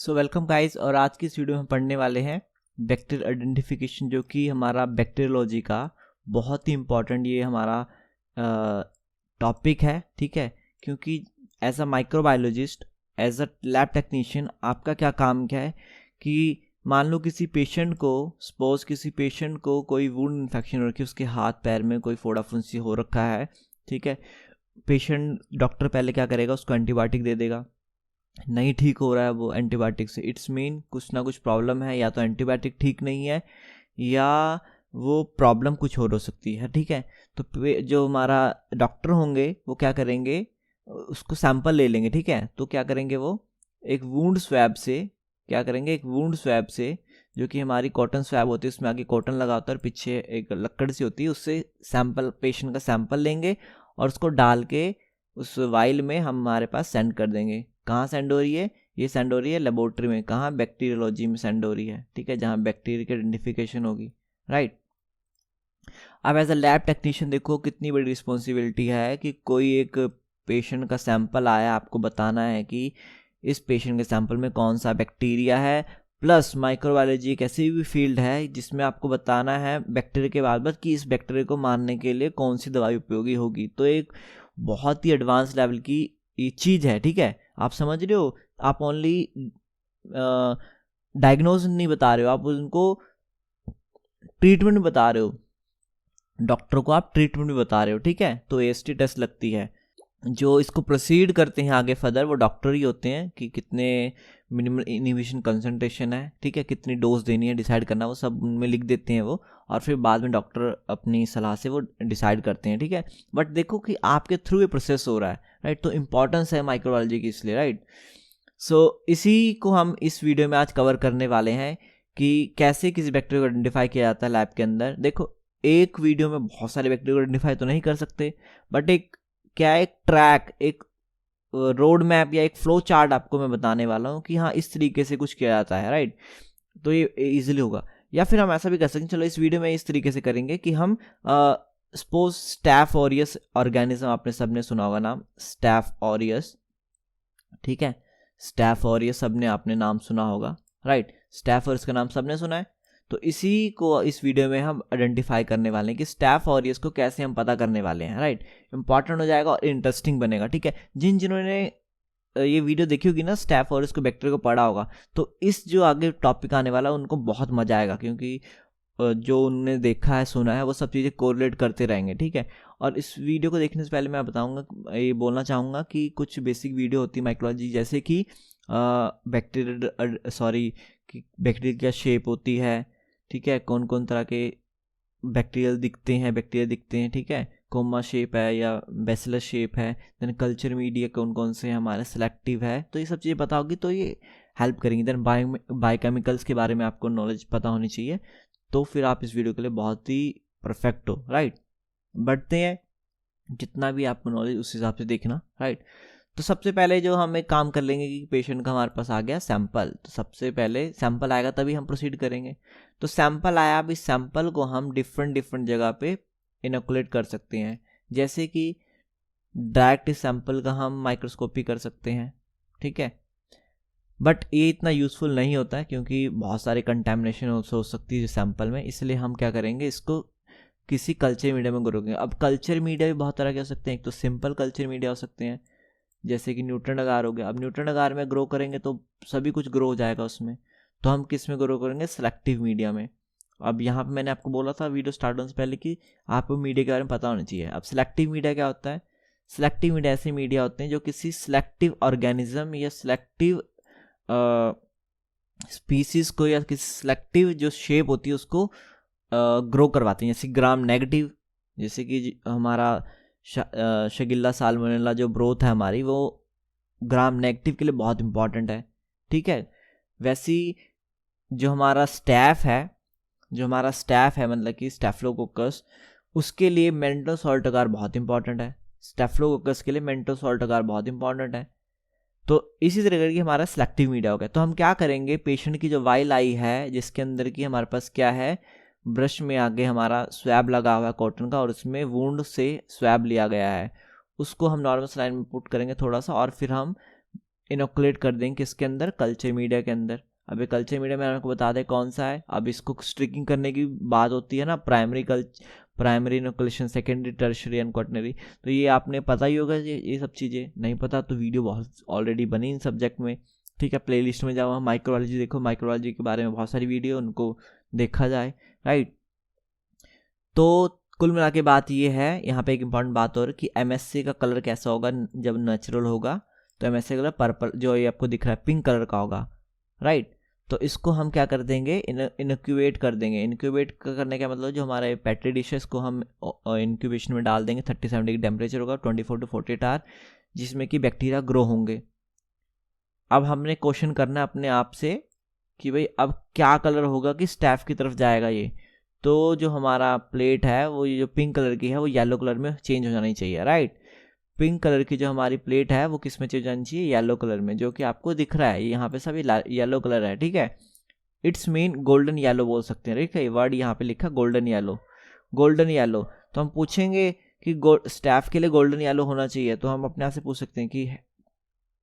So welcome guys. और आज की इस वीडियो में हम पढ़ने वाले हैं बैक्टीरियल आइडेंटिफिकेशन, जो कि हमारा बैक्टीरियोलॉजी का बहुत ही इम्पॉर्टेंट ये हमारा टॉपिक है। ठीक है, क्योंकि as a microbiologist, as a lab technician, आपका क्या काम क्या है कि मान लो किसी पेशेंट को, सपोज किसी पेशेंट को कोई वुंड इन्फेक्शन हो रखी है, उसके हाथ पैर में कोई फोड़ा फुंसी हो रखा है। ठीक है, पेशेंट, डॉक्टर पहले क्या करेगा, उसको एंटीबायोटिक दे देगा। नहीं ठीक हो रहा है वो एंटीबायोटिक से, इट्स मीन कुछ ना कुछ प्रॉब्लम है, या तो एंटीबायोटिक ठीक नहीं है या वो प्रॉब्लम कुछ और हो सकती है। ठीक है, तो जो हमारा डॉक्टर होंगे वो क्या करेंगे, उसको सैंपल ले लेंगे। ठीक है, तो क्या करेंगे, वो एक वुंड स्वैब से, क्या करेंगे, एक वुंड स्वैब से, जो कि हमारी कॉटन स्वैब होती है, उसमें आगे कॉटन लगा होता है और पीछे एक लकड़ सी होती है, उससे सैंपल, पेशेंट का सैंपल लेंगे और उसको डाल के उस वाइल में हम हमारे पास सेंड कर देंगे। कहाँ सेंड हो रही है, ये सेंड हो रही है लेबोरेटरी में। कहाँ, बैक्टीरियोलॉजी में सेंड हो रही है। ठीक है, जहाँ बैक्टीरिया की आइडेंटिफिकेशन होगी। राइट, अब एज अ लैब टेक्नीशियन देखो कितनी बड़ी रिस्पॉन्सिबिलिटी है कि कोई एक पेशेंट का सैंपल आया, आपको बताना है कि इस पेशेंट के सैंपल में कौन सा बैक्टीरिया है। प्लस माइक्रोबायोलॉजी एक ऐसी भी फील्ड है जिसमें आपको बताना है बैक्टीरिया के बाद कि इस बैक्टीरिया को मारने के लिए कौन सी दवाई उपयोगी होगी। तो एक बहुत ही एडवांस लेवल की ये चीज़ है। ठीक है, आप समझ रहे हो, आप ओनली डायग्नोज नहीं बता रहे हो, आप उनको ट्रीटमेंट बता रहे हो, डॉक्टर को आप ट्रीटमेंट भी बता रहे हो। ठीक है, तो एएसटी टेस्ट लगती है। जो इसको प्रोसीड करते हैं आगे फर्दर, वो डॉक्टर ही होते हैं कि कितने मिनिमल इनहिबिशन कंसंट्रेशन है, ठीक है, कितनी डोज देनी है, डिसाइड करना, वो सब उनमें लिख देते हैं वो, और फिर बाद में डॉक्टर अपनी सलाह से वो डिसाइड करते हैं। ठीक है, बट देखो कि आपके थ्रू ये प्रोसेस हो रहा है। राइट, तो इंपॉर्टेंस है माइक्रोबायोलॉजी की इसलिए। राइट, सो इसी को हम इस वीडियो में आज कवर करने वाले हैं कि कैसे किसी बैक्टीरिया को आइडेंटिफाई किया जाता है लैब के अंदर। देखो, एक वीडियो में बहुत सारे बैक्टीरिया को आइडेंटिफाई तो नहीं कर सकते, बट एक क्या, एक ट्रैक, एक रोड मैप या एक फ्लो चार्ट आपको मैं बताने वाला हूँ कि हाँ इस तरीके से कुछ किया जाता है। राइट, तो ये इजीली होगा। या फिर हम ऐसा भी कर सकते हैं, चलो इस वीडियो में इस तरीके से करेंगे कि हम सपोज स्टैफ ऑरियस ऑर्गेनिज्म, आपने सबने सुना होगा नाम स्टैफ ऑरियस। ठीक है, स्टैफ ऑरियस सबने आपने नाम सुना होगा। राइट, स्टैफ ऑरियस का नाम सबने सुना है। तो इसी को इस वीडियो में हम आइडेंटिफाई करने वाले हैं कि स्टैफ ऑरियस को कैसे हम पता करने वाले हैं। राइट, इंपॉर्टेंट हो जाएगा और इंटरेस्टिंग बनेगा। ठीक है, जिन्होंने ये वीडियो देखी होगी ना, स्टैफ ऑरियस को बैक्टीरिया को पढ़ा होगा, तो इस जो आगे टॉपिक आने वाला है उनको बहुत मजा आएगा, क्योंकि जो उन्होंने देखा है, सुना है, वो सब चीज़ें कोरिलेट करते रहेंगे। ठीक है, और इस वीडियो को देखने से पहले मैं बताऊंगा, ये बोलना चाहूँगा कि कुछ बेसिक वीडियो होती है माइक्रोलॉजी, जैसे कि बैक्टीरिया की क्या शेप होती है। ठीक है, कौन कौन तरह के बैक्टीरिया दिखते हैं। ठीक है, कोमा शेप है या बेसिलस शेप है, देन कल्चर मीडिया कौन कौन से हमारे सिलेक्टिव है, तो ये सब चीज़ें पता होगी तो ये हेल्प करेंगी। देन बायोकेमिकल्स के बारे में आपको नॉलेज पता होनी चाहिए, तो फिर आप इस वीडियो के लिए बहुत ही परफेक्ट हो। राइट, बढ़ते हैं, जितना भी आपको नॉलेज उस हिसाब से देखना। राइट, तो सबसे पहले जो हम एक काम कर लेंगे कि पेशेंट का हमारे पास आ गया सैंपल, तो सबसे पहले सैंपल आएगा तभी हम प्रोसीड करेंगे। तो सैंपल आया, अब इस सैंपल को हम डिफरेंट जगह पे इनोकुलेट कर सकते हैं, जैसे कि डायरेक्ट इस सैंपल का हम माइक्रोस्कोपी कर सकते हैं। ठीक है, बट ये इतना यूज़फुल नहीं होता है क्योंकि बहुत सारे कंटेमिनेशन हो सकती है सैंपल में, इसलिए हम क्या करेंगे, इसको किसी कल्चर मीडिया में ग्रो करेंगे। अब कल्चर मीडिया भी बहुत तरह के हो सकते हैं, एक तो सिंपल कल्चर मीडिया हो सकते हैं, जैसे कि न्यूट्रन अगार हो गया। अब न्यूट्रन अगार में ग्रो करेंगे तो सभी कुछ ग्रो हो जाएगा उसमें, तो हम किस में ग्रो करेंगे, सिलेक्टिव मीडिया में। अब यहाँ पे मैंने आपको बोला था वीडियो स्टार्ट होने से पहले कि आपको मीडिया के बारे में पता होना चाहिए। अब सिलेक्टिव मीडिया क्या होता है, सिलेक्टिव मीडिया ऐसे मीडिया होते हैं जो किसी सिलेक्टिव ऑर्गेनिज्म या सिलेक्टिव स्पीसीज को या किसी सिलेक्टिव जो शेप होती है उसको ग्रो करवाते हैं, जैसे ग्राम नेगेटिव, जैसे कि हमारा शिगिल्ला साल्मोनेला जो ब्रोथ है हमारी, वो ग्राम नेगेटिव के लिए बहुत इंपॉर्टेंट है। ठीक है, वैसी जो हमारा स्टैफ है मतलब कि स्टेफिलोकोकस, उसके लिए मेंटल सॉल्ट अगार बहुत इंपॉर्टेंट है। स्टेफिलोकोकस के लिए मेंटल सॉल्ट अगार बहुत इंपॉर्टेंट है। तो इसी तरीके की हमारा सिलेक्टिव मीडिया हो गया। तो हम क्या करेंगे, पेशेंट की जो वाइल आई है, जिसके अंदर की हमारे पास क्या है, ब्रश में आगे हमारा स्वैब लगा हुआ है कॉटन का, और उसमें वुंड से स्वैब लिया गया है, उसको हम नॉर्मल सलाइन में पुट करेंगे थोड़ा सा, और फिर हम इनोकुलेट कर देंगे किसके अंदर, कल्चर मीडिया के अंदर। अब ये कल्चर मीडिया में आपको बता दें कौन सा है। अब इसको स्ट्रिकिंग करने की बात होती है ना, primary inoculation, secondary, tertiary and quaternary. तो ये आपने पता ही होगा, ये सब चीज़ें नहीं पता तो वीडियो बहुत ऑलरेडी बनी इन सब्जेक्ट में, ठीक है। प्लेलिस्ट में जाओ, माइक्रोबायोलॉजी देखो, माइक्रोबायोलॉजी के बारे में बहुत सारी वीडियो, उनको देखा जाए, राइट। तो कुल मिला के बात ये है, यहाँ पे एक इंपॉर्टेंट बात और कि एमएससी का कलर कैसा होगा जब नेचुरल होगा, तो एमएससी कलर पर्पल, जो ये आपको दिख रहा है पिंक कलर का होगा, राइट। तो इसको हम क्या कर देंगे, इनक्यूबेट कर देंगे। इनक्यूबेट करने का मतलब जो हमारे पेट्री डिशेस को हम इंक्यूबेशन में डाल देंगे, 37 डिग्री टेम्परेचर होगा, 24 to 48 आवर, जिसमें कि बैक्टीरिया ग्रो होंगे। अब हमने क्वेश्चन करना है अपने आप से कि भाई अब क्या कलर होगा कि स्टैफ की तरफ जाएगा ये। तो जो हमारा प्लेट है वो जो पिंक कलर की है वो येलो कलर में चेंज हो जानी चाहिए, राइट। पिंक कलर की जो हमारी प्लेट है वो किस में चेंज हो जानी चाहिए, येलो कलर में, जो कि आपको दिख रहा है यहाँ पे सभी येलो कलर है, ठीक है। इट्स मीन गोल्डन येलो बोल सकते हैं, ठीक है। वर्ड यहाँ पे लिखा गोल्डन येलो, गोल्डन येलो। तो हम पूछेंगे कि स्टैफ के लिए गोल्डन येलो होना चाहिए, तो हम अपने आप से पूछ सकते हैं कि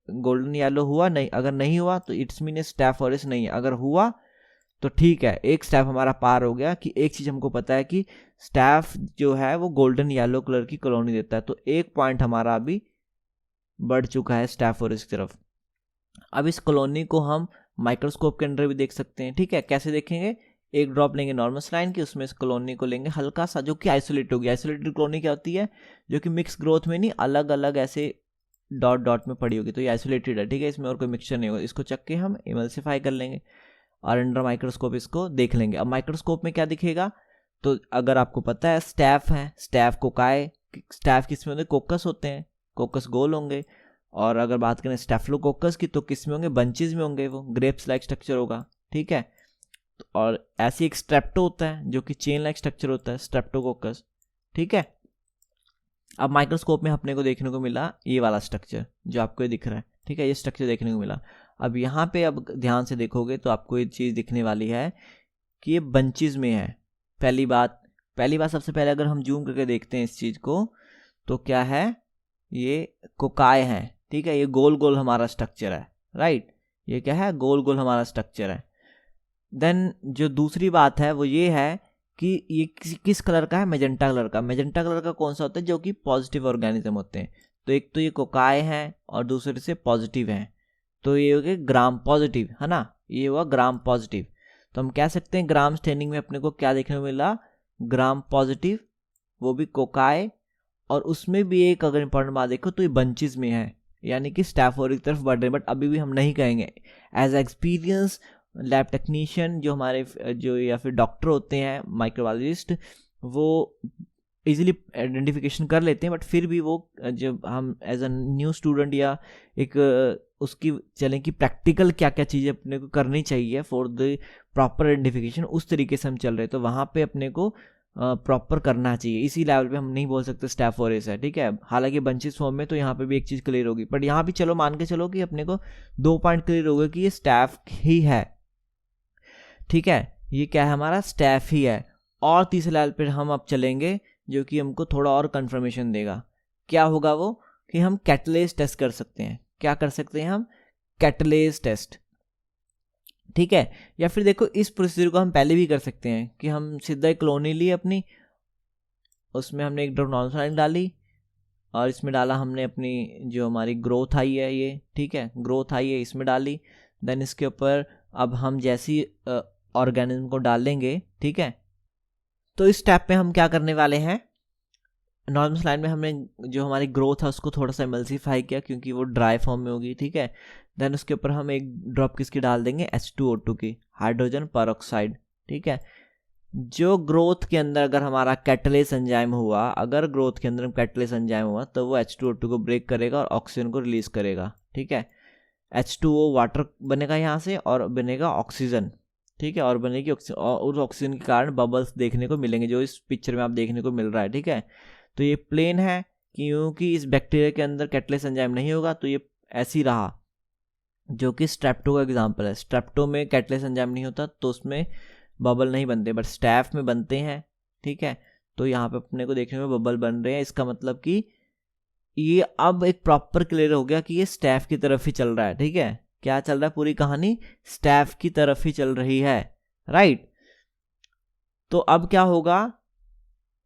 गोल्डन येलो हुआ, नहीं, अगर नहीं हुआ तो इट्स मीन स्टैफ ऑरिस नहीं है, अगर हुआ तो ठीक है, एक स्टैफ हमारा पार हो गया। कि एक चीज़ हमको पता है कि स्टैफ जो है वो गोल्डन येलो कलर की कॉलोनी देता है, तो एक पॉइंट हमारा अभी बढ़ चुका है स्टैफ ऑरिस की तरफ। अब इस कॉलोनी को हम माइक्रोस्कोप के अंदर भी देख सकते हैं, ठीक है। कैसे देखेंगे, एक ड्रॉप लेंगे नॉर्मल सलाइन की, उसमें इस कॉलोनी को लेंगे हल्का सा, जो कि आइसोलेट होगी। आइसोलेटेड कॉलोनी क्या होती है, जो कि मिक्स ग्रोथ में नहीं, अलग अलग ऐसे डॉट डॉट में पड़ी होगी, तो ये आइसोलेटेड है, ठीक है। इसमें और कोई मिक्सचर नहीं होगा। इसको चक के हम इमल्सिफाई कर लेंगे और अंडर माइक्रोस्कोप इसको देख लेंगे। अब माइक्रोस्कोप में क्या दिखेगा, तो अगर आपको पता है स्टैफ है, स्टैफ कोकाई, स्टैफ किस में होते हैं, कोकस होते हैं, कोकस गोल होंगे। और अगर बात करें स्टेफलोकोकस की, तो किस में होंगे, बंचेज में होंगे, वो ग्रेप्स लाइक स्ट्रक्चर होगा, ठीक है। और ऐसी एक स्ट्रेप्टो होता है जो कि चेन लाइक स्ट्रक्चर होता है, स्ट्रेप्टोकोकस, ठीक है। अब माइक्रोस्कोप में अपने को देखने को मिला ये वाला स्ट्रक्चर जो आपको ये दिख रहा है, ठीक है, ये स्ट्रक्चर देखने को मिला। अब यहाँ पे अब ध्यान से देखोगे तो आपको ये चीज़ दिखने वाली है कि ये बंचेज में है। पहली बात सबसे पहले अगर हम जूम करके देखते हैं इस चीज़ को, तो क्या है, ये कोकाई है, ठीक है। ये गोल गोल हमारा स्ट्रक्चर है, राइट। ये क्या है, गोल गोल हमारा स्ट्रक्चर है। देन जो दूसरी बात है वो ये है कि ये किस कलर का है, मेजेंटा कलर का। मेजेंटा कलर का कौन सा होता है, जो कि पॉजिटिव ऑर्गेनिज्म होते हैं। तो एक तो ये कोकाई है और दूसरे से पॉजिटिव है, तो ये हो गया ग्राम पॉजिटिव, है ना, ये हुआ ग्राम पॉजिटिव। तो हम कह सकते हैं ग्राम स्टेनिंग में अपने को क्या देखने को मिला, ग्राम पॉजिटिव, वो भी कोकाई। और उसमें भी एक अगर इंपॉर्टेंट बात देखो तो ये बंचेस में है, यानी कि स्टैफ ऑरिस की तरफ बढ़ रहे हैं। बट अभी भी हम नहीं कहेंगे, एज एक्सपीरियंस लैब टेक्नीशियन जो हमारे जो या फिर डॉक्टर होते हैं, माइक्रोबायोलॉजिस्ट, वो इजीली आइडेंटिफिकेशन कर लेते हैं। बट फिर भी वो जब हम एज अ न्यू स्टूडेंट या एक उसकी चलें कि प्रैक्टिकल क्या क्या चीज़ें अपने को करनी चाहिए फॉर द प्रॉपर आइडेंटिफिकेशन, उस तरीके से हम चल रहे हैं। तो वहाँ पे अपने को प्रॉपर करना चाहिए। इसी लेवल पे हम नहीं बोल सकते स्टैफ ऑरिस है, ठीक है। हालांकि बंचेस फॉर्म में तो यहाँ पे भी एक चीज़ क्लियर होगी, बट यहाँ भी चलो मान के चलो कि अपने को 2 पॉइंट क्लियर होगा कि ये स्टैफ ही है, ठीक है। ये क्या है, हमारा स्टैफ ही है। और तीसरे लेवल पर हम अब चलेंगे जो कि हमको थोड़ा और कंफर्मेशन देगा। क्या होगा वो, कि हम कैटलेज टेस्ट कर सकते हैं। क्या कर सकते हैं हम, कैटलेज टेस्ट, ठीक है। या फिर देखो इस प्रोसीजर को हम पहले भी कर सकते हैं कि हम सीधा एक कॉलोनी ली अपनी, उसमें हमने एक ड्रॉप नॉर्मल सलाइन डाली और इसमें डाला हमने अपनी जो हमारी ग्रोथ आई है ये, ठीक है, ग्रोथ आई है इसमें डाली। देन इसके ऊपर अब हम जैसी ऑर्गेनिज्म को डालेंगे, ठीक है। तो इस स्टेप में हम क्या करने वाले हैं, नॉर्मल सलाइन में हमने जो हमारी ग्रोथ है उसको थोड़ा सा एमल्सिफाई किया क्योंकि वो ड्राई फॉर्म में होगी, ठीक है। देन उसके ऊपर हम एक ड्रॉप किसकी डाल देंगे, H2O2 की, हाइड्रोजन परऑक्साइड, ठीक है। जो ग्रोथ के अंदर अगर हमारा कैटलेस एंजाइम हुआ, अगर ग्रोथ के अंदर कैटलेस एंजाइम हुआ तो वो H2O2 को ब्रेक करेगा और ऑक्सीजन को रिलीज करेगा, ठीक है। H2O वाटर बनेगा यहाँ से और बनेगा ऑक्सीजन, ठीक है, और बनेगी ऑक्सीजन, और उस ऑक्सीजन के कारण बबल्स देखने को मिलेंगे जो इस पिक्चर में आप देखने को मिल रहा है, ठीक है। तो ये प्लेन है क्योंकि इस बैक्टीरिया के अंदर कैटलेस एंजाइम नहीं होगा, तो ये ऐसे ही रहा, जो कि स्ट्रेप्टो का एग्जांपल है। स्ट्रेप्टो में कैटलेस एंजाइम नहीं होता तो उसमें बबल नहीं बनते, बट स्टैफ में बनते हैं, ठीक है। तो यहाँ पे अपने को देखने में बबल बन रहे हैं, इसका मतलब कि ये अब एक प्रॉपर क्लियर हो गया कि ये स्टैफ की तरफ ही चल रहा है, ठीक है। क्या चल रहा है, पूरी कहानी स्टैफ की तरफ ही चल रही है, राइट। तो अब क्या होगा,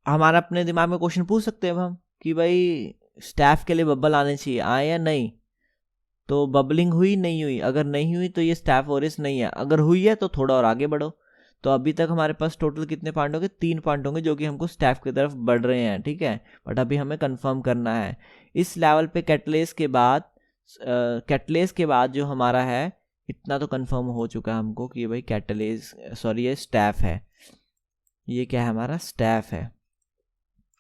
हमारा अपने दिमाग में क्वेश्चन पूछ सकते हैं अब हम कि भाई स्टैफ के लिए बबल आने चाहिए, आए या नहीं। तो बबलिंग हुई नहीं हुई, अगर नहीं हुई तो ये स्टैफ ओरियस नहीं है, अगर हुई है तो थोड़ा और आगे बढ़ो। तो अभी तक हमारे पास टोटल कितने पॉइंट होंगे, 3 पॉइंट होंगे जो कि हमको स्टैफ की तरफ बढ़ रहे हैं, ठीक है। बट अभी हमें कंफर्म करना है इस लेवल पे कैटलेस के बाद जो हमारा है, इतना तो कंफर्म हो चुका है हमको कि भाई कैटलेस ये स्टैफ है, ये क्या है, हमारा स्टैफ है,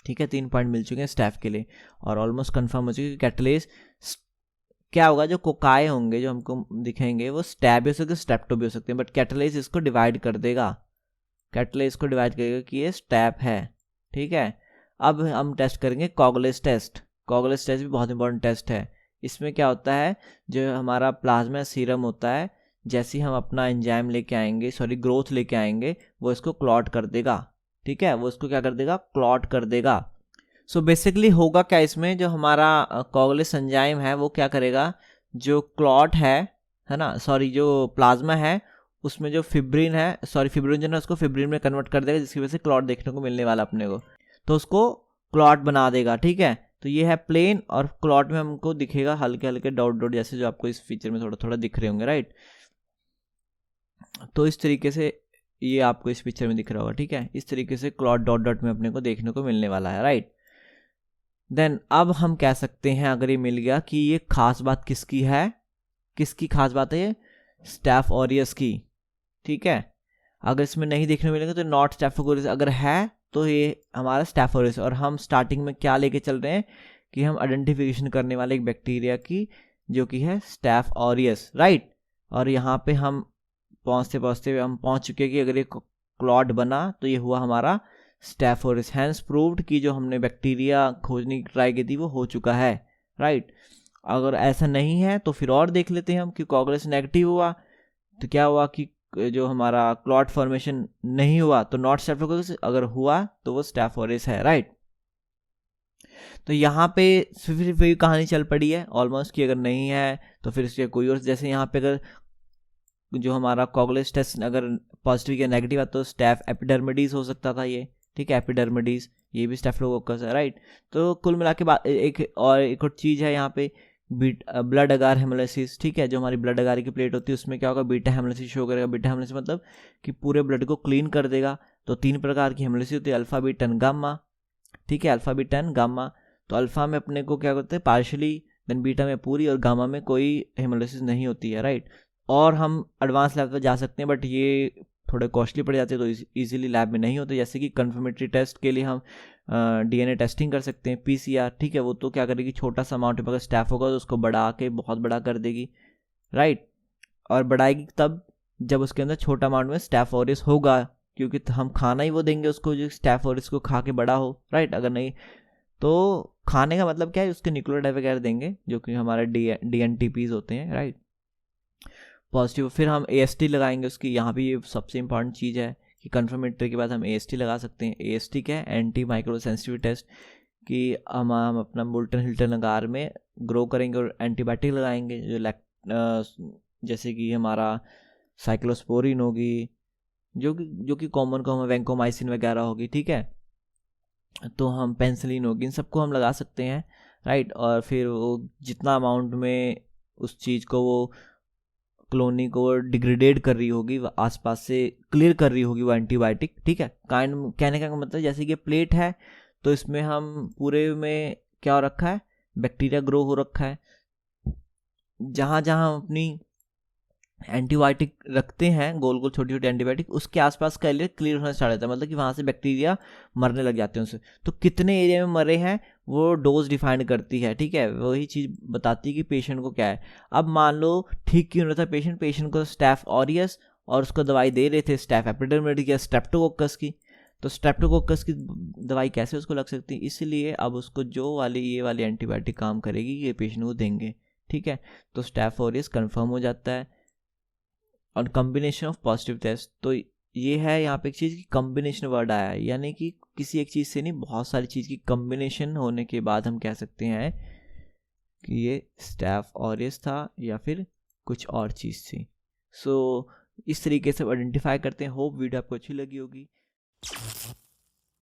ठीक है। 3 पॉइंट मिल चुके हैं स्टैफ के लिए और ऑलमोस्ट कंफर्म हो चुके कि कैटलेस क्या होगा, जो कोकाए होंगे जो हमको दिखेंगे वो स्टैब भी हो सकते हैं, स्टेप्टो भी हो सकते हैं, बट कैटलेस इसको डिवाइड कर देगा, कैटलेस को डिवाइड करेगा कि ये स्टैप है, ठीक है। अब हम टेस्ट करेंगे कॉगलेस टेस्ट। कॉगलेस टेस्ट भी बहुत इंपॉर्टेंट टेस्ट है। इसमें क्या होता है, जो हमारा प्लाज्मा सीरम होता है, जैसे ही हम अपना एंजाइम लेके आएंगे, ग्रोथ लेके आएंगे, वो इसको क्लॉट कर देगा, ठीक है। वो इसको क्या कर देगा, क्लॉट कर देगा। सो बेसिकली होगा क्या इसमें, जो हमारा कॉगलेस एंजाइम है वो क्या करेगा, जो क्लॉट है ना, जो प्लाज्मा है उसमें जो फिब्रिन है, फिब्रिनोजन है, उसको फिब्रिन में कन्वर्ट कर देगा, जिसकी वजह से क्लॉट देखने को मिलने वाला अपने को, तो उसको क्लॉट बना देगा, ठीक है। तो ये है प्लेन, और क्लॉट में हमको दिखेगा हल्के हल्के डॉट डॉट, जैसे जो आपको इस फीचर में थोड़ा थोड़ा दिख रहे होंगे, राइट। तो इस तरीके से ये आपको इस पिक्चर में दिख रहा होगा, ठीक है। इस तरीके से क्लॉट डॉट डॉट में अपने को देखने को मिलने वाला है, राइट। देन अब हम कह सकते हैं, अगर ये मिल गया, कि ये खास बात किसकी है, किसकी खास बात है, ये स्टैफ ऑरियस की, ठीक है। अगर इसमें नहीं देखने मिलेंगे तो नॉट स्टैफोकोरस, अगर है तो ये हमारा स्टैफ ऑरियस। और हम स्टार्टिंग में क्या लेके चल रहे हैं कि हम आइडेंटिफिकेशन करने वाले एक बैक्टीरिया की, जो कि है स्टैफ ऑरियस, राइट। और यहाँ पे हम पहुँचते पहुँचते हम पहुँच चुके कि अगर ये क्लॉट बना तो ये हुआ हमारा स्टैफ ऑरियस, हैंस प्रूव्ड कि जो हमने बैक्टीरिया खोजने की ट्राई की थी वो हो चुका है, राइट। अगर ऐसा नहीं है तो फिर और देख लेते हैं हम कि कॉगलेस नेगेटिव हुआ तो क्या हुआ, कि जो हमारा क्लॉट फॉर्मेशन नहीं हुआ तो नॉट स्टैफोकोकस, अगर हुआ तो वो स्टैफ ऑरियस है, राइट। तो यहाँ पे फिर कहानी चल पड़ी है ऑलमोस्ट, कि अगर नहीं है तो फिर इसके कोई और, जैसे यहाँ पे अगर जो हमारा कॉगलेस टेस्ट अगर पॉजिटिव या नेगेटिव है तो स्टैफ एपिडर्मिडीज हो सकता था ये, ठीक है, एपिडर्मिडीज, ये भी स्टेफिलोकोकस है, राइट। तो कुल मिला के बाद एक और चीज़ है यहाँ पे, ब्लड अगार हेमोलाइसिस, ठीक है। जो हमारी ब्लड अगार की प्लेट होती है उसमें क्या होगा, बीटा हेमोलाइसिस शो करेगा। बीटा हेमोलाइसिस मतलब कि पूरे ब्लड को क्लीन कर देगा। तो 3 प्रकार की हेमोलाइसिस होती है, अल्फा बीटा गामा, ठीक है, अल्फा बीटा गामा। तो अल्फा में अपने को क्या करते हैं, पार्शली, देन बीटा में पूरी, और गामा में कोई हेमोलाइसिस नहीं होती है, राइट। और हम एडवांस लेवल पर जा सकते हैं, बट ये थोड़े कॉस्टली पड़ जाते हैं, तो इजीली लैब में नहीं होते। जैसे कि कंफर्मेटरी टेस्ट के लिए हम डीएनए टेस्टिंग कर सकते हैं, पीसीआर, ठीक है। वो तो क्या करेगी, छोटा सा अमाउंट में अगर स्टैफ होगा तो उसको बढ़ा के बहुत बड़ा कर देगी, राइट। और बढ़ाएगी तब जब उसके अंदर छोटा अमाउंट में स्टैफ ऑरियस होगा, क्योंकि हम खाना ही वो देंगे उसको जो स्टैफ ऑरियस को खा के बड़ा हो, राइट। अगर नहीं तो खाने का मतलब क्या है, उसके न्यूक्लियोटाइड वगैरह देंगे जो कि हमारे डीएनटीपीज होते हैं, राइट, पॉजिटिव। फिर हम एएसटी लगाएंगे उसकी, यहाँ भी ये सबसे इंपॉर्टेंट चीज़ है कि कंफर्मेटरी के बाद हम एएसटी लगा सकते हैं। एएसटी क्या है, एंटी माइक्रो सेंसिटिव टेस्ट, कि हम अपना मोल्टन हिल्टन अगार में ग्रो करेंगे और एंटीबायोटिक लगाएंगे, जैसे कि हमारा साइक्लोस्पोरिन होगी, जो कि कॉमन वैंकोमाइसिन वगैरह होगी, ठीक है। तो हम पेंसिलिन होगी, इन सबको हम लगा सकते हैं, राइट। और फिर वो जितना अमाउंट में उस चीज़ को, वो कॉलोनी को डिग्रेडेड कर रही होगी, वो आसपास से क्लियर कर रही होगी वो एंटीबायोटिक, ठीक है। कहने का मतलब जैसे कि प्लेट है तो इसमें हम पूरे में क्या हो रखा है, बैक्टीरिया ग्रो हो रखा है। जहाँ जहाँ हम अपनी एंटीबायोटिक रखते हैं, गोल गोल छोटी छोटी एंटीबायोटिक, उसके आसपास का एरिया क्लियर होना स्टार्ट होता है, मतलब कि वहाँ से बैक्टीरिया मरने लग जाते हैं उनसे। तो कितने एरिया में मरे हैं वो डोज डिफाइन करती है, ठीक है। वही चीज़ बताती है कि पेशेंट को क्या है। अब मान लो ठीक क्यों रहा था पेशेंट को स्टैफ ऑरियस, और उसको दवाई दे रहे थे स्टैफ एपिडर्मिडिस या स्ट्रेप्टोकोकस की। तो स्ट्रेप्टोकोकस की दवाई कैसे उसको लग सकती है, इसलिए अब उसको ये वाली एंटीबायोटिक काम करेगी, ये पेशेंट को देंगे, ठीक है। तो स्टैफ ऑरियस कन्फर्म हो जाता है। और कम्बिनेशन ऑफ पॉजिटिव टेस्ट, तो ये है यहाँ पे एक चीज़ की कम्बिनेशन वर्ड आया है, यानी कि किसी एक चीज़ से नहीं, बहुत सारी चीज़ की कम्बिनेशन होने के बाद हम कह सकते हैं कि ये स्टैफ ऑरियस था या फिर कुछ और चीज़ थी। सो इस तरीके से आइडेंटिफाई करते हैं। होप वीडियो आपको अच्छी लगी होगी।